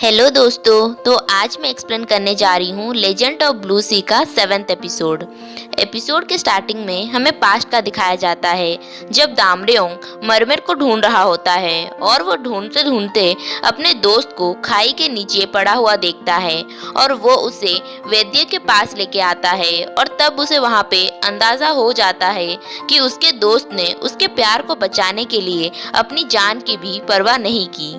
Hello दोस्तों, तो आज मैं एक्सप्लेन करने जा रही हूँ लेजेंड ऑफ ब्लू सी का 7th एपिसोड। एपिसोड के स्टार्टिंग में हमें पास्ट का दिखाया जाता है, जब दामरेओंग मरमेड को ढूंढ रहा होता है और वो ढूंढते ढूंढते अपने दोस्त को खाई के नीचे पड़ा हुआ देखता है और वो उसे वैद्य के पास लेके आता है और तब उसे वहाँ पे अंदाजा हो जाता है कि उसके दोस्त ने उसके प्यार को बचाने के लिए अपनी जान की भी परवाह नहीं की।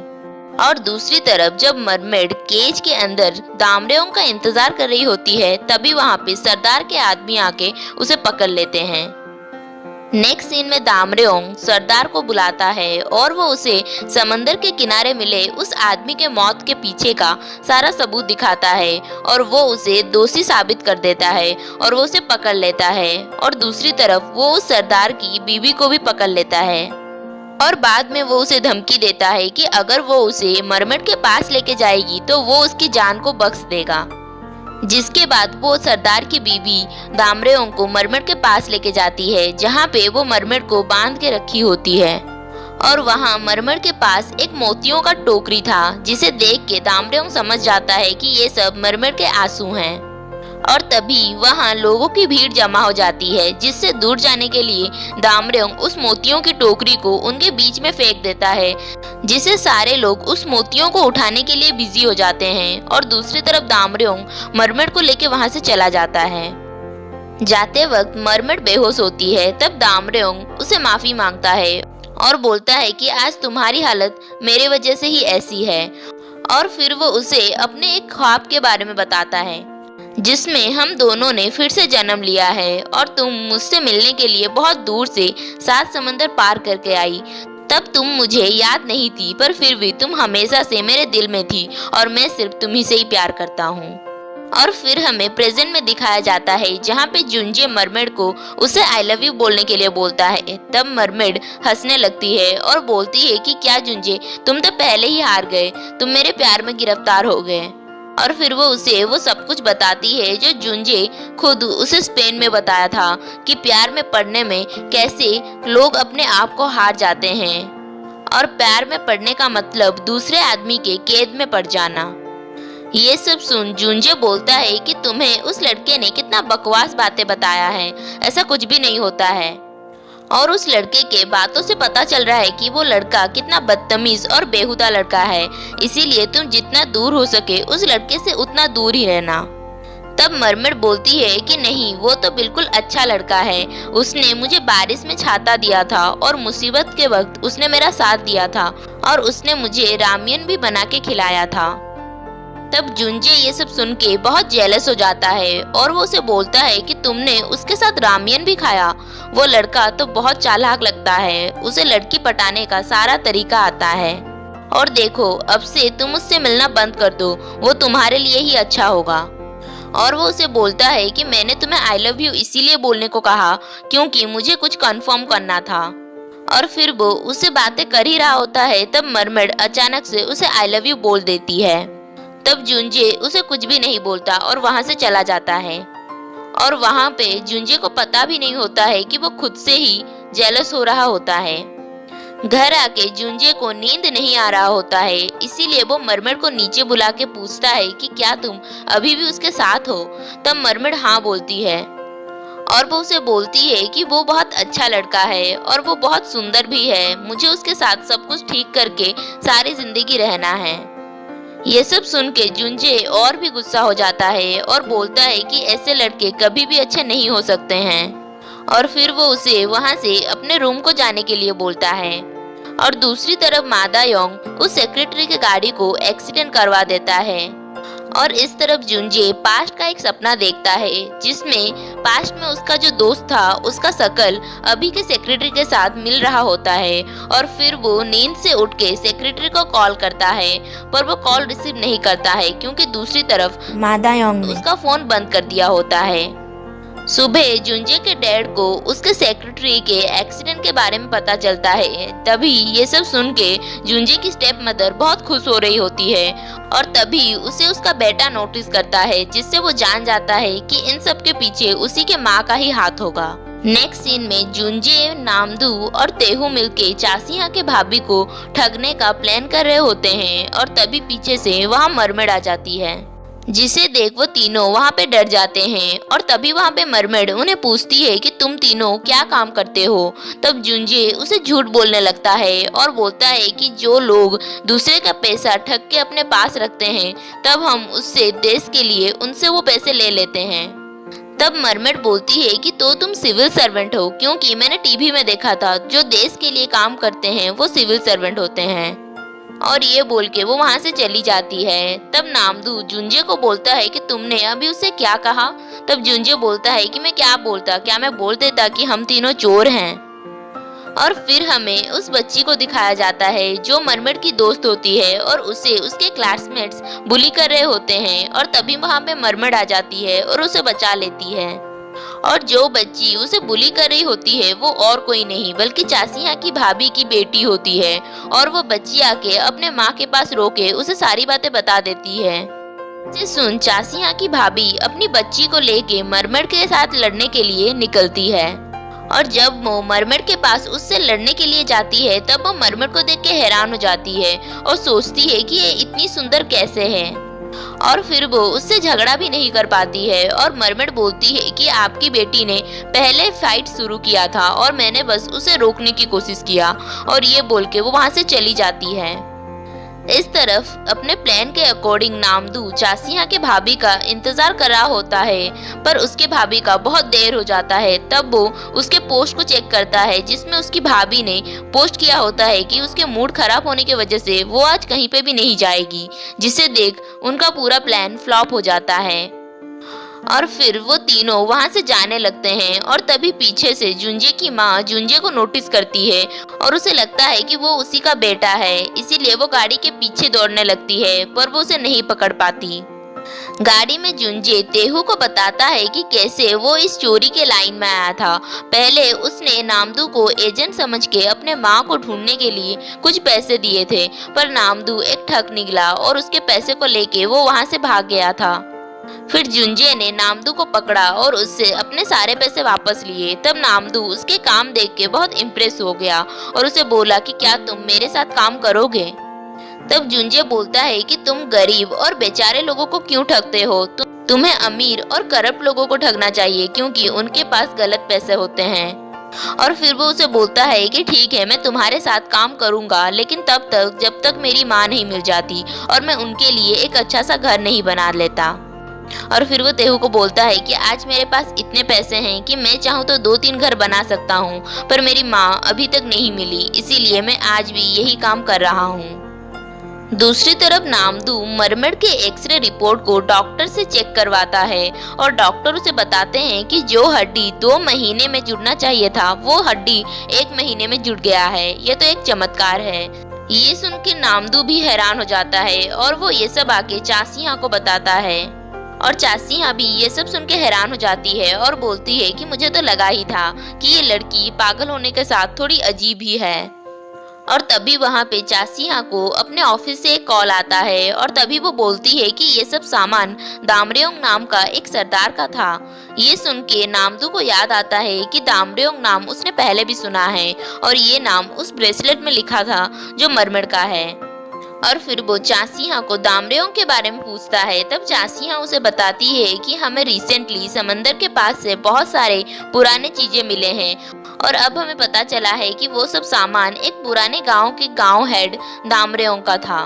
और दूसरी तरफ जब मरमेड केज के अंदर दामरेओंग का इंतजार कर रही होती है, तभी वहाँ पे सरदार के आदमी आके उसे पकड़ लेते हैं। नेक्स्ट सीन में दामरेओंग सरदार को बुलाता है और वो उसे समंदर के किनारे मिले उस आदमी के मौत के पीछे का सारा सबूत दिखाता है और वो उसे दोषी साबित कर देता है और वो उसे पकड़ लेता है। और दूसरी तरफ वो उस सरदार की बीवी को भी पकड़ लेता है और बाद में वो उसे धमकी देता है कि अगर वो उसे मरमेड के पास लेके जाएगी तो वो उसकी जान को बख्श देगा। जिसके बाद वो सरदार की बीवी दामरेओंग को मरमेड के पास लेके जाती है, जहाँ पे वो मरमेड को बांध के रखी होती है। और वहाँ मरमेड के पास एक मोतियों का टोकरी था, जिसे देख के दामरेओंग समझ जाता है कि ये सब मरमेड के आंसू हैं। और तभी वहाँ लोगों की भीड़ जमा हो जाती है, जिससे दूर जाने के लिए दामरेओंग उस मोतियों की टोकरी को उनके बीच में फेंक देता है, जिससे सारे लोग उस मोतियों को उठाने के लिए बिजी हो जाते हैं। और दूसरी तरफ दामरेओंग मरमेड को लेके वहाँ से चला जाता है। जाते वक्त मरमेड बेहोश होती है, तब दामरेओंग उसे माफी मांगता है और बोलता है कि आज तुम्हारी हालत मेरे वजह से ही ऐसी है। और फिर वो उसे अपने एक ख्वाब के बारे में बताता है, जिसमें हम दोनों ने फिर से जन्म लिया है और तुम मुझसे मिलने के लिए बहुत दूर से 7 समंदर पार करके आई। तब तुम मुझे याद नहीं थी, पर फिर भी तुम हमेशा से मेरे दिल में थी और मैं सिर्फ तुम्ही से ही प्यार करता हूँ। और फिर हमें प्रेजेंट में दिखाया जाता है, जहाँ पे जुंजे मरमेड को उसे आई लव यू बोलने के लिए बोलता है। तब मरमेड हंसने लगती है और बोलती है कि क्या जुंजे, तुम तो पहले ही हार गए, तुम मेरे प्यार में गिरफ्तार हो गए। और फिर वो उसे वो सब कुछ बताती है जो जुंजे खुद उसे स्पेन में बताया था कि प्यार में पड़ने में कैसे लोग अपने आप को हार जाते हैं और प्यार में पड़ने का मतलब दूसरे आदमी के कैद में पड़ जाना। ये सब सुन जुंजे बोलता है कि तुम्हें उस लड़के ने कितना बकवास बातें बताया है, ऐसा कुछ भी नहीं होता है। और उस लड़के के बातों से पता चल रहा है कि वो लड़का कितना बदतमीज और बेहुदा लड़का है, इसीलिए तुम जितना दूर हो सके उस लड़के से उतना दूर ही रहना। तब मरमेड बोलती है कि नहीं, वो तो बिल्कुल अच्छा लड़का है, उसने मुझे बारिश में छाता दिया था और मुसीबत के वक्त उसने मेरा साथ दिया था और उसने मुझे रामियन भी बना के खिलाया था। तब जुंजे ये सब सुन के बहुत जेलस हो जाता है और वो उसे बोलता है कि तुमने उसके साथ रामियन भी खाया। वो लड़का तो बहुत चालाक लगता है, उसे लड़की पटाने का सारा तरीका आता है। और देखो, अब से तुम उससे मिलना बंद कर दो, वो तुम्हारे लिए ही अच्छा होगा। और वो उसे बोलता है कि मैंने तुम्हें आई लव यू इसीलिए बोलने को कहा क्योंकि मुझे कुछ कंफर्म करना था। और फिर वो उससे बातें कर ही रहा होता है, तब मरमेड अचानक से उसे आई लव यू बोल देती है। तब जुंजे उसे कुछ भी नहीं बोलता और वहाँ से चला जाता है। और वहाँ पे जुंजे को पता भी नहीं होता है कि वो खुद से ही जेलस हो रहा होता है। घर आके जुंजे को नींद नहीं आ रहा होता है, इसीलिए वो मरमेड को नीचे बुला के पूछता है कि क्या तुम अभी भी उसके साथ हो। तब मरमेड हाँ बोलती है और वो उसे बोलती है कि वो बहुत अच्छा लड़का है और वो बहुत सुंदर भी है, मुझे उसके साथ सब कुछ ठीक करके सारी जिंदगी रहना है। ये सब सुन के जुंजे और भी गुस्सा हो जाता है और बोलता है कि ऐसे लड़के कभी भी अच्छे नहीं हो सकते हैं। और फिर वो उसे वहाँ से अपने रूम को जाने के लिए बोलता है। और दूसरी तरफ मादायोंग उस सेक्रेटरी की गाड़ी को एक्सीडेंट करवा देता है। और इस तरफ जुंजे पास्ट का एक सपना देखता है, जिसमें पास्ट में उसका जो दोस्त था उसका शकल अभी के सेक्रेटरी के साथ मिल रहा होता है। और फिर वो नींद से उठ के सेक्रेटरी को कॉल करता है, पर वो कॉल रिसीव नहीं करता है क्योंकि दूसरी तरफ मादायोंग ने उसका फोन बंद कर दिया होता है। सुबह जुंजे के डैड को उसके सेक्रेटरी के एक्सीडेंट के बारे में पता चलता है। तभी ये सब सुन के जुंजे की स्टेप मदर बहुत खुश हो रही होती है और तभी उसे उसका बेटा नोटिस करता है, जिससे वो जान जाता है कि इन सब के पीछे उसी के माँ का ही हाथ होगा। नेक्स्ट सीन में जुंजे, नामदू और तेहू मिलके चासिया के भाभी को ठगने का प्लान कर रहे होते हैं और तभी पीछे से वहाँ मरमेड आ जाती है, जिसे देख वो तीनों वहाँ पे डर जाते हैं। और तभी वहाँ पे मरमेड उन्हें पूछती है कि तुम तीनों क्या काम करते हो। तब जुंजे उसे झूठ बोलने लगता है और बोलता है कि जो लोग दूसरे का पैसा ठग के अपने पास रखते हैं, तब हम उससे देश के लिए उनसे वो पैसे ले लेते हैं। तब मरमेड बोलती है कि तो तुम सिविल सर्वेंट हो, क्योंकि मैंने टीवी में देखा था जो देश के लिए काम करते हैं वो सिविल सर्वेंट होते हैं। और ये बोल के वो वहाँ से चली जाती है। तब नामदू जुंजे को बोलता है कि तुमने अभी उसे क्या कहा। तब जुंजे बोलता है कि मैं क्या बोलता, क्या मैं बोल देता कि हम तीनों चोर हैं। और फिर हमें उस बच्ची को दिखाया जाता है जो मरमेड की दोस्त होती है और उसे उसके क्लासमेट्स बुली कर रहे होते हैं। और तभी वहाँ पे मरमेड आ जाती है और उसे बचा लेती है। और जो बच्ची उसे बुली कर रही होती है वो और कोई नहीं बल्कि चासिया की भाभी की बेटी होती है। और वो बच्ची आके अपने माँ के पास रो के उसे सारी बातें बता देती है। इसे सुन चासिया की भाभी अपनी बच्ची को लेके मरमेड के साथ लड़ने के लिए निकलती है। और जब वो मरमेड के पास उससे लड़ने के लिए जाती है तब वो मरमेड को देख के हैरान हो जाती है और सोचती है कि ये इतनी सुंदर कैसे है। और फिर वो उससे झगड़ा भी नहीं कर पाती है। और मरमेड बोलती है कि आपकी बेटी ने पहले फाइट शुरू किया था और मैंने बस उसे रोकने की कोशिश किया। और ये बोल के वो वहाँ से चली जाती है। इस तरफ अपने प्लान के अकॉर्डिंग नामदू चासिया के भाभी का इंतजार कर रहा होता है, पर उसके भाभी का बहुत देर हो जाता है। तब वो उसके पोस्ट को चेक करता है जिसमें उसकी भाभी ने पोस्ट किया होता है कि उसके मूड खराब होने की वजह से वो आज कहीं पे भी नहीं जाएगी, जिसे देख उनका पूरा प्लान फ्लॉप हो जाता है। और फिर वो तीनों वहां से जाने लगते हैं। और तभी पीछे से जुंजे की माँ जुंजे को नोटिस करती है और उसे लगता है कि वो उसी का बेटा है, इसीलिए वो गाड़ी के पीछे दौड़ने लगती है, पर वो उसे नहीं पकड़ पाती। गाड़ी में जुंजे तेहू को बताता है कि कैसे वो इस चोरी के लाइन में आया था। पहले उसने नामदू को एजेंट समझ के अपने माँ को ढूंढने के लिए कुछ पैसे दिए थे, पर नामदू एक ठग निकला और उसके पैसे को लेके वो वहां से भाग गया था। फिर जुंजे ने नामदू को पकड़ा और उससे अपने सारे पैसे वापस लिए। तब नामदू उसके काम देख के बहुत इम्प्रेस हो गया और उसे बोला कि क्या तुम मेरे साथ काम करोगे। तब जुंजे बोलता है कि तुम गरीब और बेचारे लोगों को क्यों ठगते हो, तुम्हें अमीर और करप्ट लोगों को ठगना चाहिए क्योंकि उनके पास गलत पैसे होते हैं। और फिर वो उसे बोलता है कि ठीक है, मैं तुम्हारे साथ काम करूंगा, लेकिन तब तक जब तक मेरी माँ नहीं मिल जाती और मैं उनके लिए एक अच्छा सा घर नहीं बना लेता। और फिर वो तेहू को बोलता है कि आज मेरे पास इतने पैसे हैं कि मैं चाहूँ तो 2-3 घर बना सकता हूँ, पर मेरी माँ अभी तक नहीं मिली, इसीलिए मैं आज भी यही काम कर रहा हूँ। दूसरी तरफ नामदू मरमेड के एक्सरे रिपोर्ट को डॉक्टर से चेक करवाता है और डॉक्टर उसे बताते हैं कि जो हड्डी 2 महीने में जुड़ना चाहिए था वो हड्डी 1 महीने में जुड़ गया है। ये तो एक चमत्कार है। ये सुन के नामदू भी हैरान हो जाता है और वो ये सब आके चासिया को बताता है। और चासिया भी ये सब सुन के हैरान हो जाती है और बोलती है कि मुझे तो लगा ही था कि ये लड़की पागल होने के साथ थोड़ी अजीब ही है। और तभी वहाँ पे चासिया को अपने ऑफिस से एक कॉल आता है और तभी वो बोलती है कि ये सब सामान दामरेओंग नाम का एक सरदार का था। ये सुन के नामदू को याद आता है कि दामरेओंग नाम उसने पहले भी सुना है और ये नाम उस ब्रेसलेट में लिखा था जो मरमेड का है। और फिर वो चासिया को दामरेओंग के बारे में पूछता है। तब चासिया उसे बताती है कि हमें रिसेंटली समंदर के पास से बहुत सारे पुराने चीजें मिले हैं और अब हमें पता चला है कि वो सब सामान एक पुराने गांव के गांव हेड दामरेओंग का था।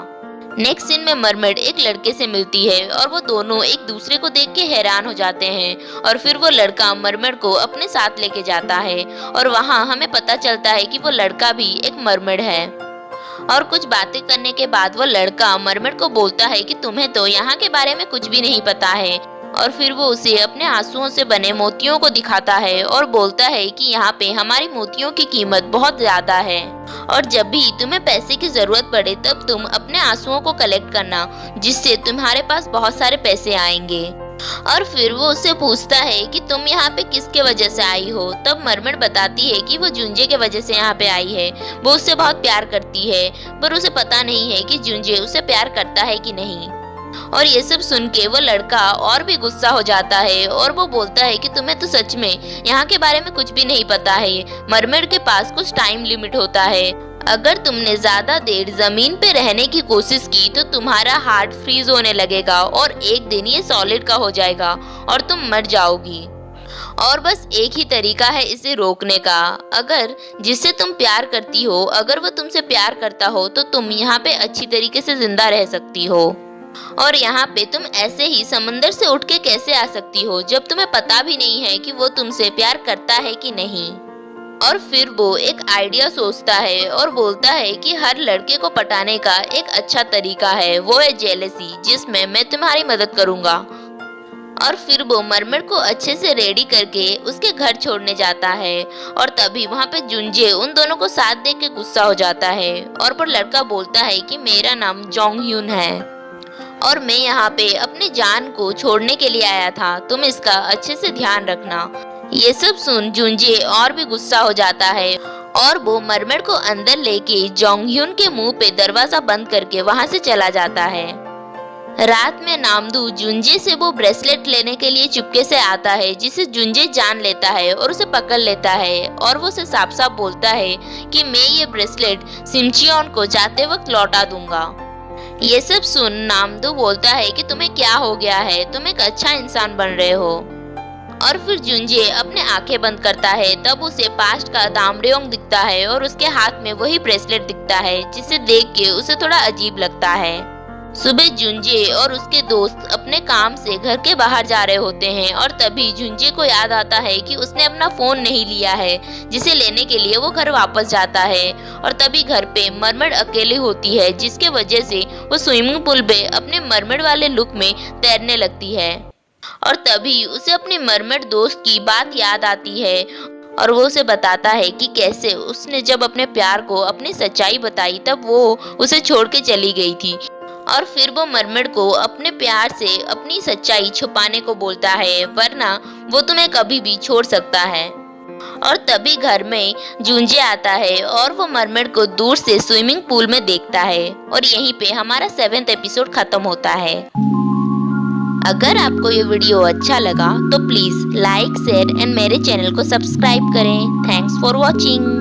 नेक्स्ट सीन में मरमेड एक लड़के से मिलती है और वो दोनों एक दूसरे को देख के हैरान हो जाते हैं। और फिर वो लड़का मरमेड को अपने साथ लेके जाता है और वहाँ हमें पता चलता है कि वो लड़का भी एक मरमेड है। और कुछ बातें करने के बाद वो लड़का मरमेड को बोलता है कि तुम्हें तो यहाँ के बारे में कुछ भी नहीं पता है। और फिर वो उसे अपने आंसुओं से बने मोतियों को दिखाता है और बोलता है कि यहाँ पे हमारी मोतियों की कीमत बहुत ज्यादा है और जब भी तुम्हें पैसे की जरूरत पड़े तब तुम अपने आंसुओं को कलेक्ट करना, जिससे तुम्हारे पास बहुत सारे पैसे आएंगे। और फिर वो उससे पूछता है कि तुम यहाँ पे किसके वजह से आई हो। तब मरमेड बताती है कि वो जुंजे के वजह से यहाँ पे आई है। वो उससे बहुत प्यार करती है, पर उसे पता नहीं है कि जुंजे उसे प्यार करता है कि नहीं। और ये सब सुन के वो लड़का और भी गुस्सा हो जाता है और वो बोलता है कि तुम्हें तो सच में यहाँ के बारे में कुछ भी नहीं पता है। मरमेड के पास कुछ टाइम लिमिट होता है। अगर तुमने ज्यादा देर जमीन पे रहने की कोशिश की तो तुम्हारा हार्ट फ्रीज होने लगेगा और एक दिन ये सॉलिड का हो जाएगा और तुम मर जाओगी। और बस एक ही तरीका है इसे रोकने का। अगर जिससे तुम प्यार करती हो, अगर वो तुमसे प्यार करता हो तो तुम यहाँ पे अच्छी तरीके से जिंदा रह सकती हो। और यहाँ पे तुम ऐसे ही समंदर से उठ के कैसे आ सकती हो जब तुम्हें पता भी नहीं है कि वो तुमसे प्यार करता है कि नहीं। और फिर वो एक आइडिया सोचता है और बोलता है कि हर लड़के को पटाने का एक अच्छा तरीका है, वो है जेलसी, जिसमें मैं तुम्हारी मदद करूंगा। और फिर वो मरमेड को अच्छे से रेडी करके उसके घर छोड़ने जाता है। और तभी वहाँ पे जुंजे उन दोनों को साथ देख के गुस्सा हो जाता है और वो लड़का बोलता है कि मेरा नाम जोंग ह्यून है और मैं यहाँ पे अपनी जान को छोड़ने के लिए आया था, तुम इसका अच्छे से ध्यान रखना। ये सब सुन जुंजे और भी गुस्सा हो जाता है और वो मरमेड को अंदर लेके जोंग ह्यून के मुंह पे दरवाजा बंद करके वहाँ से चला जाता है। रात में नामदू जुंजे से वो ब्रेसलेट लेने के लिए चुपके से आता है, जिसे जुंजे जान लेता है और उसे पकड़ लेता है और वो उसे साफ साफ बोलता है कि मैं ये ब्रेसलेट सिमचियोन को जाते वक्त लौटा दूंगा। ये सब सुन नामदू बोलता है कि तुम्हें क्या हो गया है, तुम एक अच्छा इंसान बन रहे हो। और फिर जुंजे अपने आंखें बंद करता है, तब उसे पास्ट का दामरेओंग दिखता है और उसके हाथ में वही ब्रेसलेट दिखता है, जिसे देख के उसे थोड़ा अजीब लगता है। सुबह जुंजे और उसके दोस्त अपने काम से घर के बाहर जा रहे होते हैं और तभी जुंजे को याद आता है कि उसने अपना फोन नहीं लिया है, जिसे लेने के लिए वो घर वापस जाता है। और तभी घर पे मरमेड अकेली होती है, जिसके वजह से वो स्विमिंग पूल पे अपने मरमेड वाले लुक में तैरने लगती है। और तभी उसे अपनी मरमेड दोस्त की बात याद आती है और वो उसे बताता है कि कैसे उसने जब अपने प्यार को अपनी सच्चाई बताई तब वो उसे छोड़ के चली गई थी। और फिर वो मरमेड को अपने प्यार से अपनी सच्चाई छुपाने को बोलता है, वरना वो तुम्हें कभी भी छोड़ सकता है। और तभी घर में जुंजे आता है और वो मरमेड को दूर से स्विमिंग पूल में देखता है। और यहीं पे हमारा 7th एपिसोड खत्म होता है। अगर आपको ये वीडियो अच्छा लगा तो प्लीज लाइक, शेयर एंड मेरे चैनल को सब्सक्राइब करें। Thanks for watching.